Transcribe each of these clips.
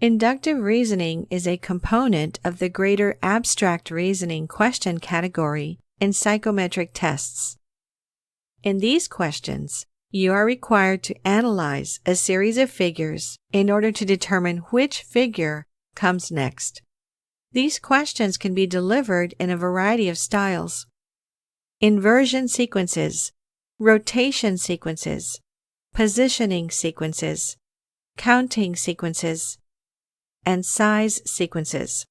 Inductive reasoning is a component of the greater abstract reasoning question category in psychometric tests. In these questions, you are required to analyze a series of figures in order to determine which figure comes next. These questions can be delivered in a variety of styles: inversion sequences, rotation sequences, positioning sequences, counting sequences, and size sequences.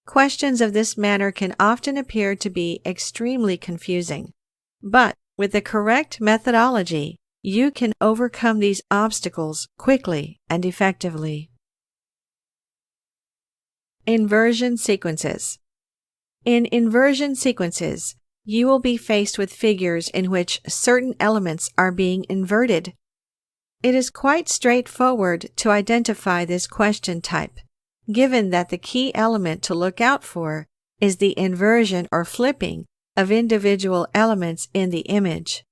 Questions of this manner can often appear to be extremely confusing, but with the correct methodology, you can overcome these obstacles quickly and effectively. Inversion sequences. In inversion sequences, you will be faced with figures in which certain elements are being inverted. It is quite straightforward to identify this question type, given that the key element to look out for is the inversion or flipping of individual elements in the image.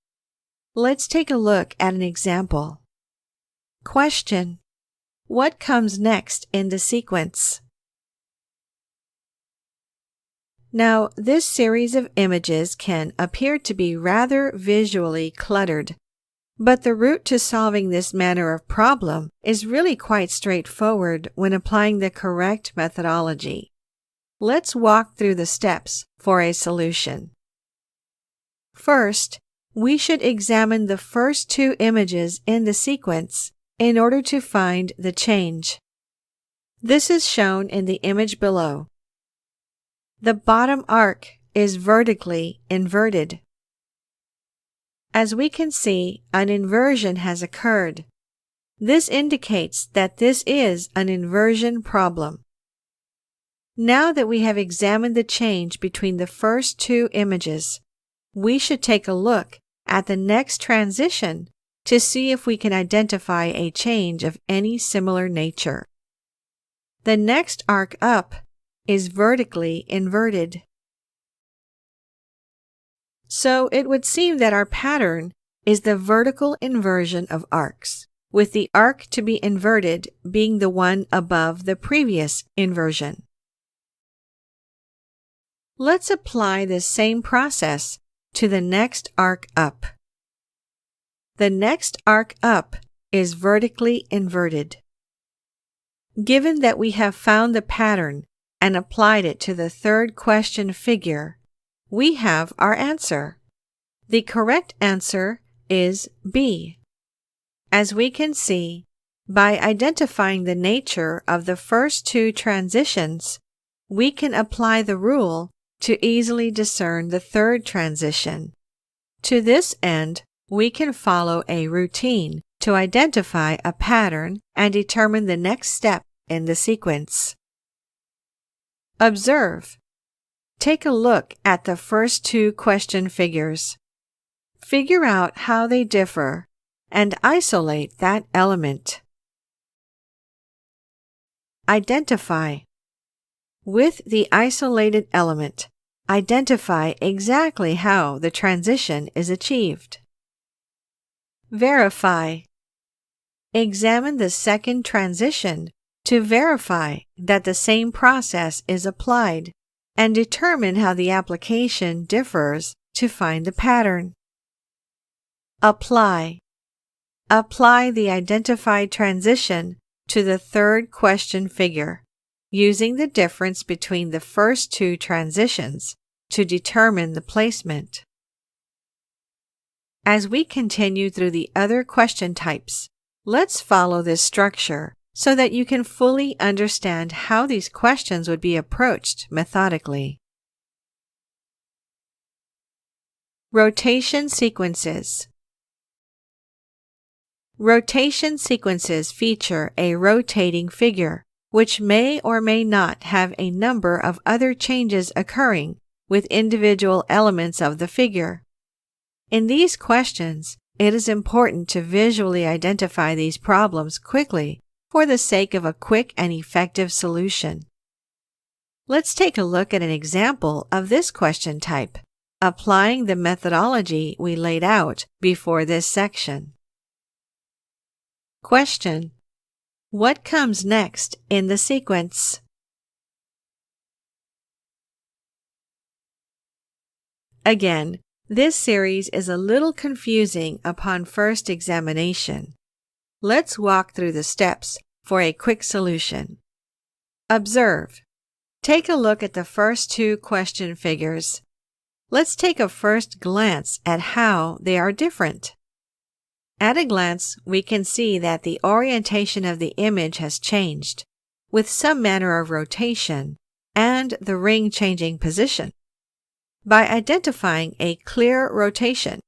Let's take a look at an example. Question: what comes next in the sequence? Now, this series of images can appear to be rather visually cluttered, but the route to solving this manner of problem is really quite straightforward when applying the correct methodology. Let's walk through the steps for a solution. First, we should examine the first two images in the sequence in order to find the change. This is shown in the image below. The bottom arc is vertically inverted. As we can see, an inversion has occurred. This indicates that this is an inversion problem. Now that we have examined the change between the first two images, we should take a look at the next transition to see if we can identify a change of any similar nature. The next arc up is vertically inverted. So it would seem that our pattern is the vertical inversion of arcs, with the arc to be inverted being the one above the previous inversion. Let's apply this same process to the next arc up. The next arc up is vertically inverted. Given that we have found the pattern and applied it to the third question figure, we have our answer. The correct answer is B. As we can see, by identifying the nature of the first two transitions, we can apply the rule to easily discern the third transition. To this end, we can follow a routine to identify a pattern and determine the next step in the sequence. Observe. Take a look at the first two question figures. Figure out how they differ and isolate that element. Identify. With the isolated element, identify exactly how the transition is achieved. Verify. Examine the second transition to verify that the same process is applied and determine how the application differs to find the pattern. Apply. Apply the identified transition to the third question figure, using the difference between the first two transitions to determine the placement. As we continue through the other question types, let's follow this structure so that you can fully understand how these questions would be approached methodically. Rotation sequences. Rotation sequences feature a rotating figure, which may or may not have a number of other changes occurring with individual elements of the figure. In these questions, it is important to visually identify these problems quickly for the sake of a quick and effective solution. Let's take a look at an example of this question type, applying the methodology we laid out before this section. Question: What comes next in the sequence? Again, this series is a little confusing upon first examination. Let's walk through the steps for a quick solution. Observe. Take a look at the first two question figures. Let's take a first glance at how they are different. At a glance, we can see that the orientation of the image has changed, with some manner of rotation, and the ring changing position. By identifying a clear rotation,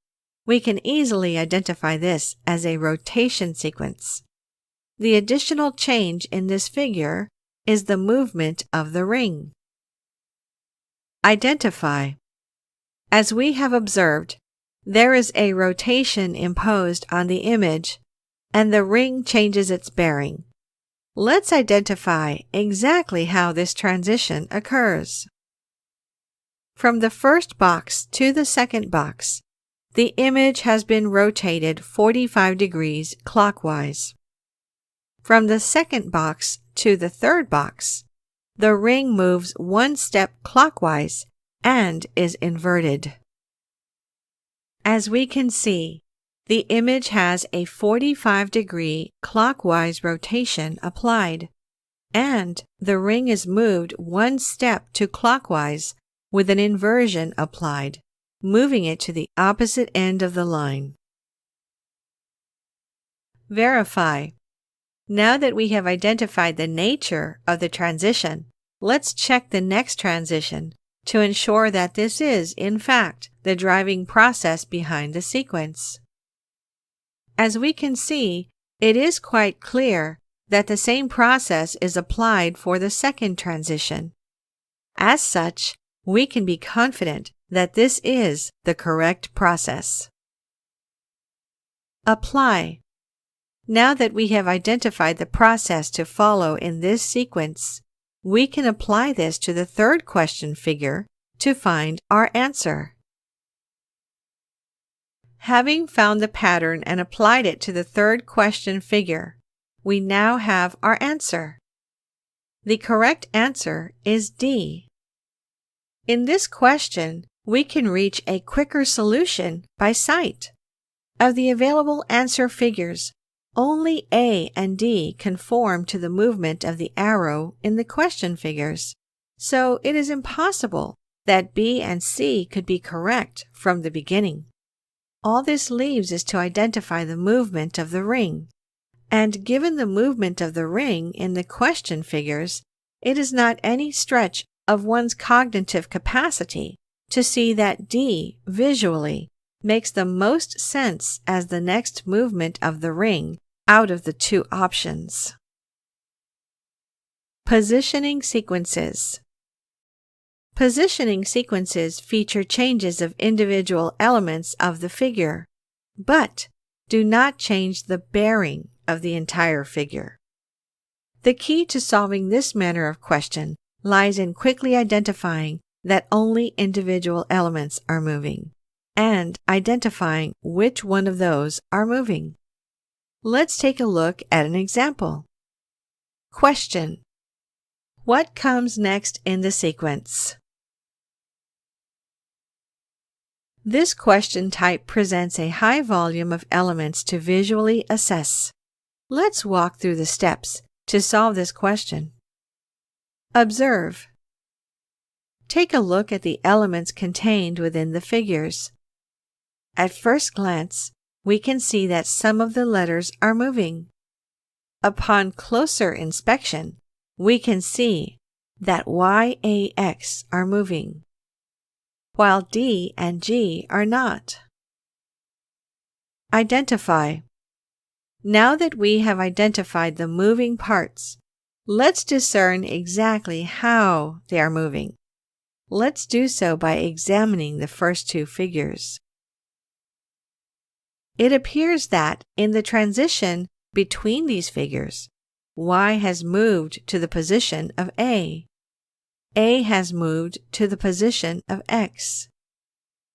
we can easily identify this as a rotation sequence. The additional change in this figure is the movement of the ring. Identify. As we have observed, there is a rotation imposed on the image, and the ring changes its bearing. Let's identify exactly how this transition occurs. From the first box to the second box, the image has been rotated 45 degrees clockwise. From the second box to the third box, the ring moves one step clockwise and is inverted. As we can see, the image has a 45-degree clockwise rotation applied, and the ring is moved one step to clockwise with an inversion applied, moving it to the opposite end of the line. Verify. Now that we have identified the nature of the transition, let's check the next transition to ensure that this is, in fact, the driving process behind the sequence. As we can see, it is quite clear that the same process is applied for the second transition. As such, we can be confident that this is the correct process. Apply. Now that we have identified the process to follow in this sequence, we can apply this to the third question figure to find our answer. Having found the pattern and applied it to the third question figure, we now have our answer. The correct answer is D. In this question, we can reach a quicker solution by sight. Of the available answer figures, only A and D conform to the movement of the arrow in the question figures, so it is impossible that B and C could be correct from the beginning. All this leaves is to identify the movement of the ring, and given the movement of the ring in the question figures, it is not any stretch of one's cognitive capacity to see that D, visually, makes the most sense as the next movement of the ring out of the two options. Positioning sequences. Positioning sequences feature changes of individual elements of the figure, but do not change the bearing of the entire figure. The key to solving this manner of question lies in quickly identifying that only individual elements are moving, and identifying which one of those are moving. Let's take a look at an example. Question. What comes next in the sequence? This question type presents a high volume of elements to visually assess. Let's walk through the steps to solve this question. Observe. Take a look at the elements contained within the figures. At first glance, we can see that some of the letters are moving. Upon closer inspection, we can see that Y, A, X are moving, while D and G are not. Identify. Now that we have identified the moving parts, let's discern exactly how they are moving. Let's do so by examining the first two figures. It appears that in the transition between these figures, Y has moved to the position of A has moved to the position of X,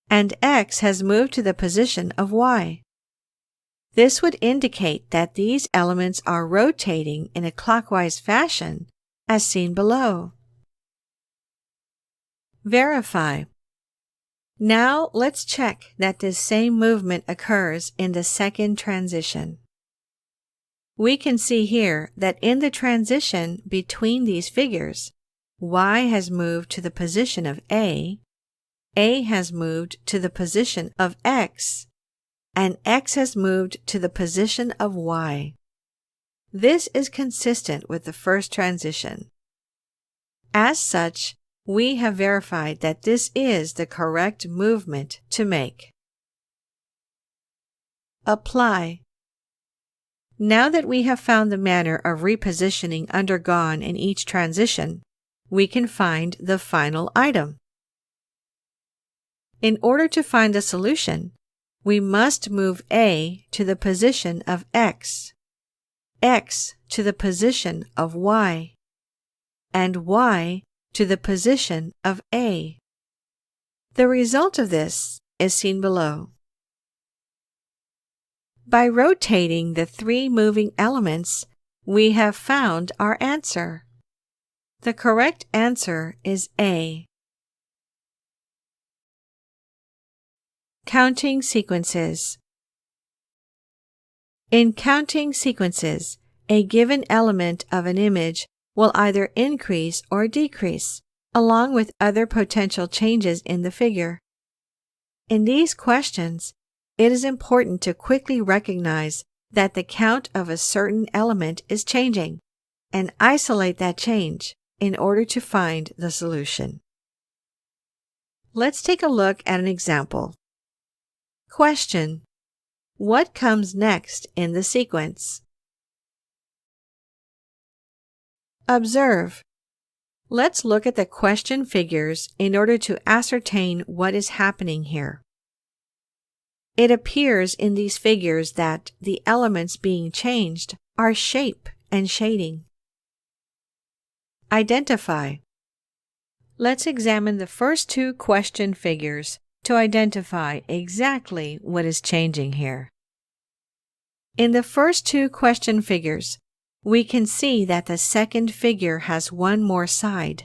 and X has moved to the position of Y. This would indicate that these elements are rotating in a clockwise fashion, as seen below. Verify. Now let's check that this same movement occurs in the second transition. We can see here that in the transition between these figures, Y has moved to the position of A has moved to the position of X, and X has moved to the position of Y. This is consistent with the first transition. As such, we have verified that this is the correct movement to make. Apply. Now that we have found the manner of repositioning undergone in each transition, we can find the final item. In order to find the solution, we must move A to the position of X, X to the position of Y, and Y to the position of A. The result of this is seen below. By rotating the three moving elements, we have found our answer. The correct answer is A. Counting sequences. In counting sequences, a given element of an image will either increase or decrease, along with other potential changes in the figure. In these questions, it is important to quickly recognize that the count of a certain element is changing, and isolate that change in order to find the solution. Let's take a look at an example. Question: what comes next in the sequence? Observe. Let's look at the question figures in order to ascertain what is happening here. It appears in these figures that the elements being changed are shape and shading. Identify. Let's examine the first two question figures to identify exactly what is changing here. In the first two question figures, we can see that the second figure has one more side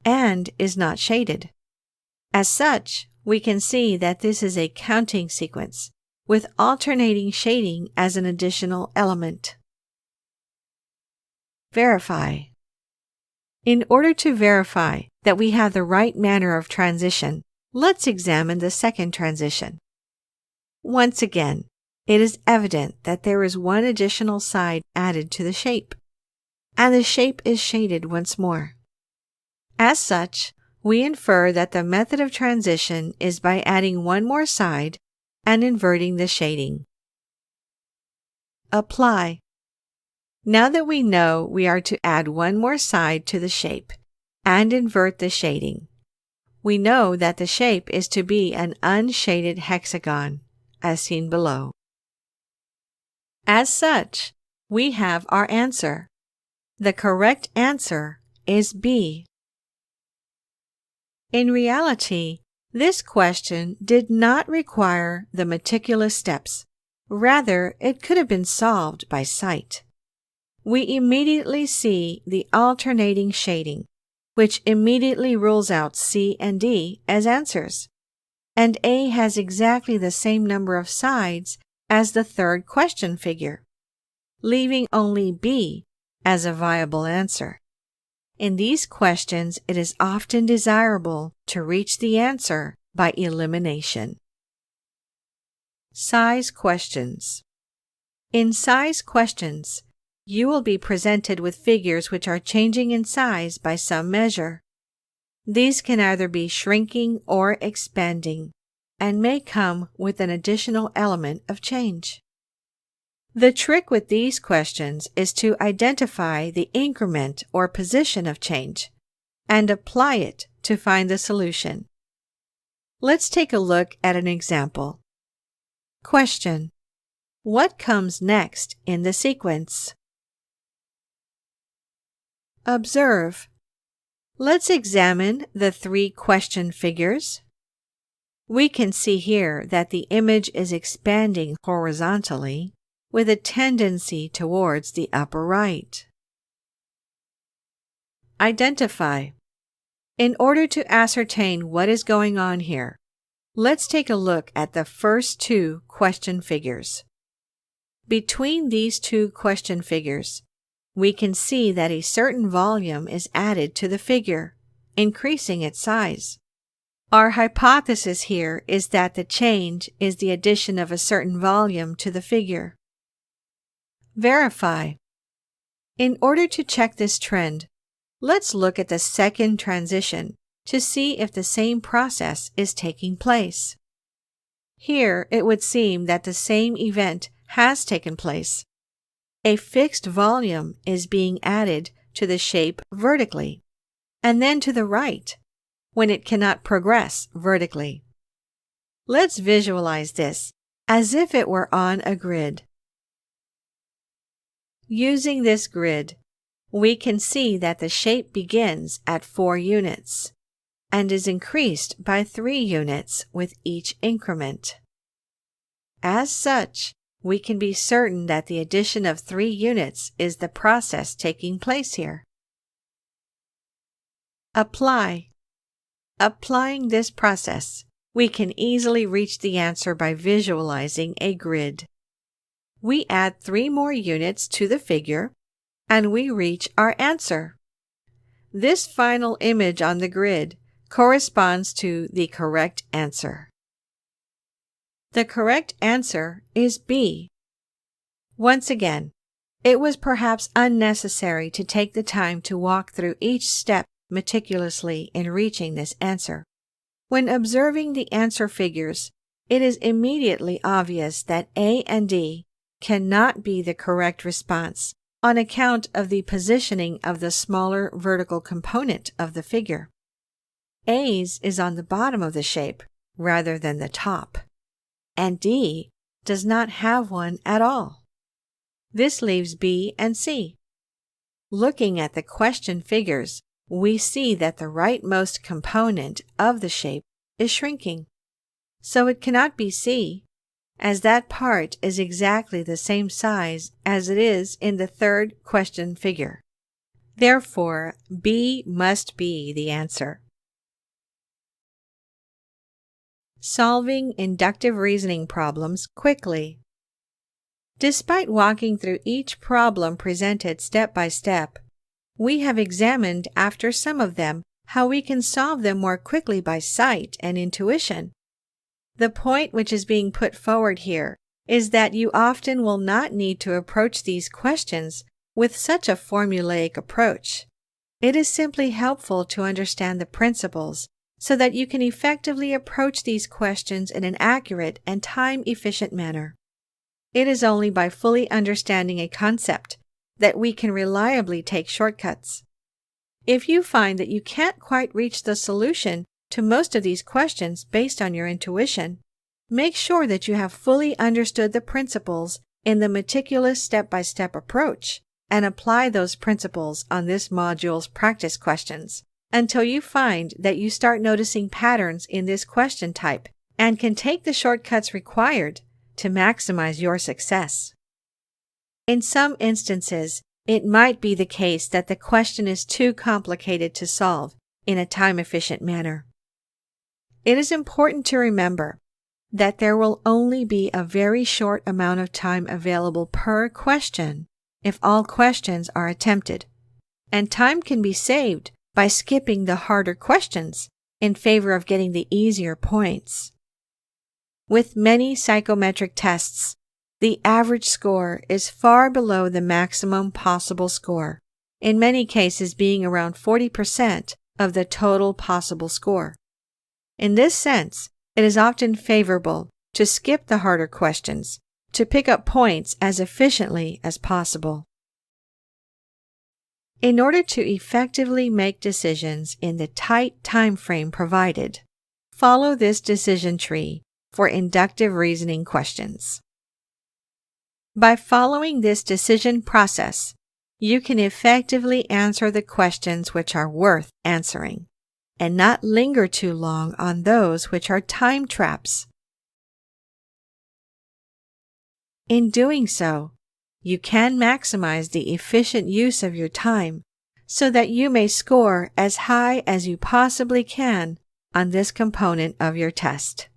and is not shaded. As such, we can see that this is a counting sequence with alternating shading as an additional element. Verify. In order to verify that we have the right manner of transition, let's examine the second transition. Once again, it is evident that there is one additional side added to the shape, and the shape is shaded once more. As such, we infer that the method of transition is by adding one more side and inverting the shading. Apply. Now that we know we are to add one more side to the shape and invert the shading, we know that the shape is to be an unshaded hexagon, as seen below. As such, we have our answer. The correct answer is B. In reality, this question did not require the meticulous steps. Rather, it could have been solved by sight. We immediately see the alternating shading, which immediately rules out C and D as answers, and A has exactly the same number of sides as the third question figure, leaving only B as a viable answer. In these questions, it is often desirable to reach the answer by elimination. Size questions. In size questions, you will be presented with figures which are changing in size by some measure. These can either be shrinking or expanding, and may come with an additional element of change. The trick with these questions is to identify the increment or position of change and apply it to find the solution. Let's take a look at an example. Question: what comes next in the sequence? Observe. Let's examine the three question figures. We can see here that the image is expanding horizontally with a tendency towards the upper right. Identify. In order to ascertain what is going on here, let's take a look at the first two question figures. Between these two question figures, we can see that a certain volume is added to the figure, increasing its size. Our hypothesis here is that the change is the addition of a certain volume to the figure. Verify. In order to check this trend, let's look at the second transition to see if the same process is taking place. Here, it would seem that the same event has taken place. A fixed volume is being added to the shape vertically, and then to the right, when it cannot progress vertically. Let's visualize this as if it were on a grid. Using this grid, we can see that the shape begins at 4 units and is increased by 3 units with each increment. As such, we can be certain that the addition of 3 units is the process taking place here. Apply. Applying this process, we can easily reach the answer by visualizing a grid. We add 3 more units to the figure, and we reach our answer. This final image on the grid corresponds to the correct answer. The correct answer is B. Once again, it was perhaps unnecessary to take the time to walk through each step meticulously in reaching this answer. When observing the answer figures, it is immediately obvious that A and D cannot be the correct response on account of the positioning of the smaller vertical component of the figure. A's is on the bottom of the shape rather than the top, and D does not have one at all. This leaves B and C. Looking at the question figures, we see that the rightmost component of the shape is shrinking, so it cannot be C, as that part is exactly the same size as it is in the third question figure. Therefore, B must be the answer. Solving inductive reasoning problems quickly. Despite walking through each problem presented step by step, we have examined after some of them how we can solve them more quickly by sight and intuition. The point which is being put forward here is that you often will not need to approach these questions with such a formulaic approach. It is simply helpful to understand the principles so that you can effectively approach these questions in an accurate and time-efficient manner. It is only by fully understanding a concept that we can reliably take shortcuts. If you find that you can't quite reach the solution to most of these questions based on your intuition, make sure that you have fully understood the principles in the meticulous step-by-step approach and apply those principles on this module's practice questions until you find that you start noticing patterns in this question type and can take the shortcuts required to maximize your success. In some instances, it might be the case that the question is too complicated to solve in a time-efficient manner. It is important to remember that there will only be a very short amount of time available per question if all questions are attempted, and time can be saved by skipping the harder questions in favor of getting the easier points. With many psychometric tests, the average score is far below the maximum possible score, in many cases being around 40% of the total possible score. In this sense, it is often favorable to skip the harder questions to pick up points as efficiently as possible. In order to effectively make decisions in the tight time frame provided, follow this decision tree for inductive reasoning questions. By following this decision process, you can effectively answer the questions which are worth answering, and not linger too long on those which are time traps. In doing so, you can maximize the efficient use of your time so that you may score as high as you possibly can on this component of your test.